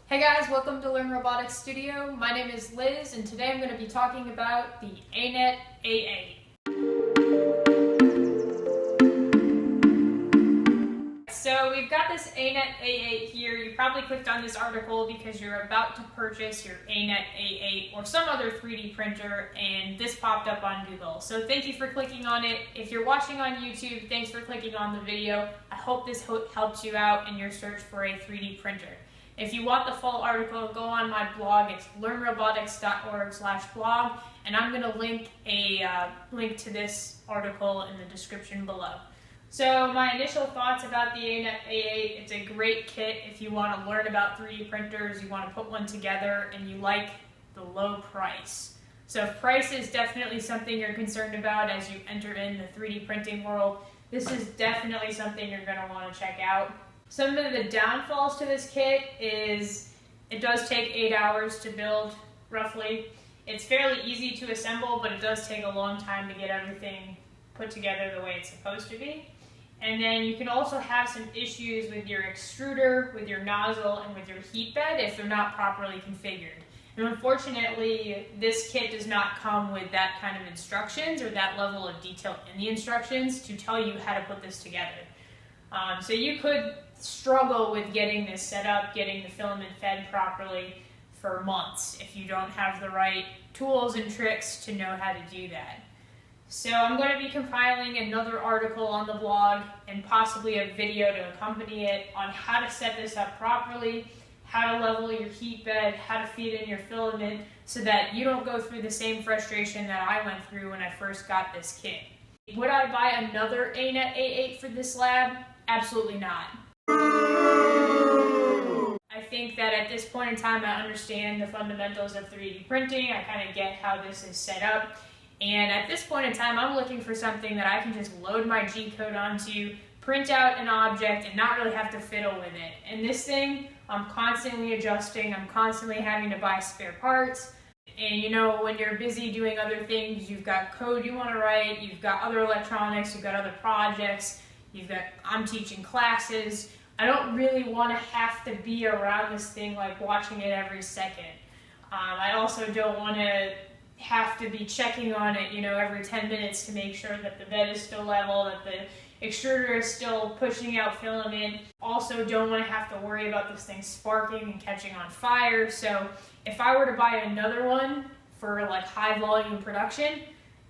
Hey guys, welcome to Learn Robotics Studio. My name is Liz, and today I'm going to be talking about the Anet A8. So we've got this Anet A8 here. You probably clicked on this article because you're about to purchase your Anet A8 or some other 3D printer, and this popped up on Google. So thank you for clicking on it. If you're watching on YouTube, thanks for clicking on the video. I hope this helps you out in your search for a 3D printer. If you want the full article, go on my blog. It's learnrobotics.org/blog, and I'm going to link a link to this article in the description below. So my initial thoughts about the Anet A8, it's a great kit if you want to learn about 3D printers, you want to put one together, and you like the low price. So if price is definitely something you're concerned about as you enter in the 3D printing world, this is definitely something you're going to want to check out. Some of the downfalls to this kit is it does take 8 hours to build, roughly. It's fairly easy to assemble, but it does take a long time to get everything put together the way it's supposed to be. And then you can also have some issues with your extruder, with your nozzle, and with your heat bed if they're not properly configured. And unfortunately, this kit does not come with that kind of instructions or that level of detail in the instructions to tell you how to put this together. So you could struggle with getting this set up, getting the filament fed properly for months if you don't have the right tools and tricks to know how to do that. So I'm going to be compiling another article on the blog and possibly a video to accompany it on how to set this up properly, how to level your heat bed, how to feed in your filament so that you don't go through the same frustration that I went through when I first got this kit. Would I buy another Anet A8 for this lab? Absolutely not. I think that at this point in time I understand the fundamentals of 3D printing. I kind of get how this is set up. And at this point in time I'm looking for something that I can just load my G-code onto, print out an object, and not really have to fiddle with it. And this thing, I'm constantly adjusting, I'm constantly having to buy spare parts. And you know, when you're busy doing other things, you've got code you want to write, you've got other electronics, you've got other projects, I'm teaching classes. I don't really want to have to be around this thing like watching it every second. I also don't want to have to be checking on it, you know, every 10 minutes to make sure that the bed is still level, that the extruder is still pushing out filament. Also don't want to have to worry about this thing sparking and catching on fire. So if I were to buy another one for like high volume production,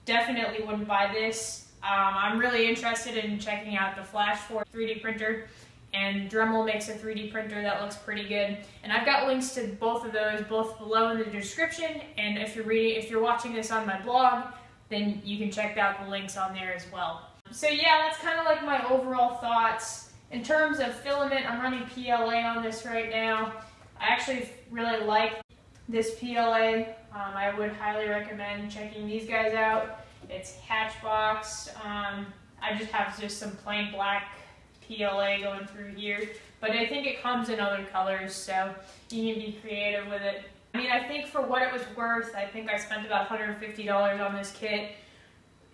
definitely wouldn't buy this. I'm really interested in checking out the Flash 4 3D printer, and Dremel makes a 3D printer that looks pretty good. And I've got links to both of those, both below in the description, and if you're watching this on my blog, then you can check out the links on there as well. So yeah, that's kind of like my overall thoughts. In terms of filament, I'm running PLA on this right now. I actually really like this PLA. I would highly recommend checking these guys out. It's Hatchbox. I just have some plain black PLA going through here, but I think it comes in other colors, so you can be creative with it. I mean, I think for what it was worth, I think I spent about $150 on this kit.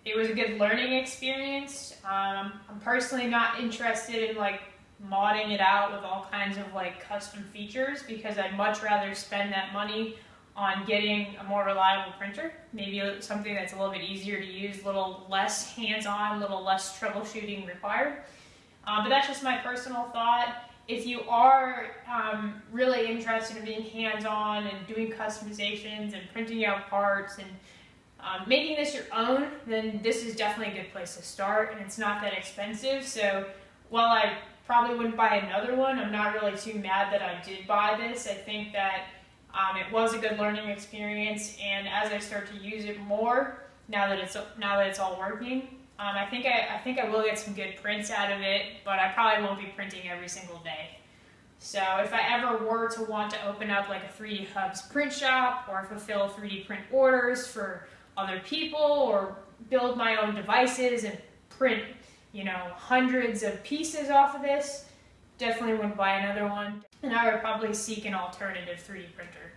It was a good learning experience. I'm personally not interested in like modding it out with all kinds of like custom features because I'd much rather spend that money on getting a more reliable printer, maybe something that's a little bit easier to use, a little less hands-on, a little less troubleshooting required. But that's just my personal thought. If you are really interested in being hands-on and doing customizations and printing out parts and making this your own, then this is definitely a good place to start, and it's not that expensive. So while I probably wouldn't buy another one, I'm not really too mad that I did buy this. I think that it was a good learning experience, and as I start to use it more, now that it's all working, I think I will get some good prints out of it, but I probably won't be printing every single day. So if I ever were to want to open up like a 3D Hubs print shop or fulfill 3D print orders for other people or build my own devices and print, you know, hundreds of pieces off of this, definitely wouldn't buy another one. And I would probably seek an alternative 3D printer.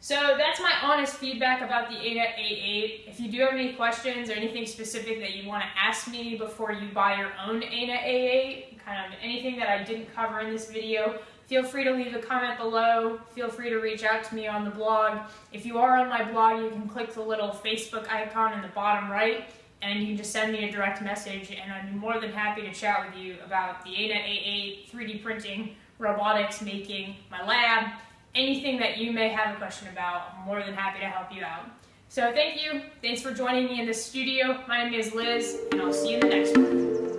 So that's my honest feedback about the Anet A8. If you do have any questions or anything specific that you want to ask me before you buy your own Anet A8, kind of anything that I didn't cover in this video, feel free to leave a comment below. Feel free to reach out to me on the blog. If you are on my blog, you can click the little Facebook icon in the bottom right, and you can just send me a direct message, and I'd be more than happy to chat with you about the Anet A8 3D printing, robotics, making, my lab, anything that you may have a question about. I'm more than happy to help you out. So thank you. Thanks for joining me in the studio. My name is Liz, and I'll see you in the next one.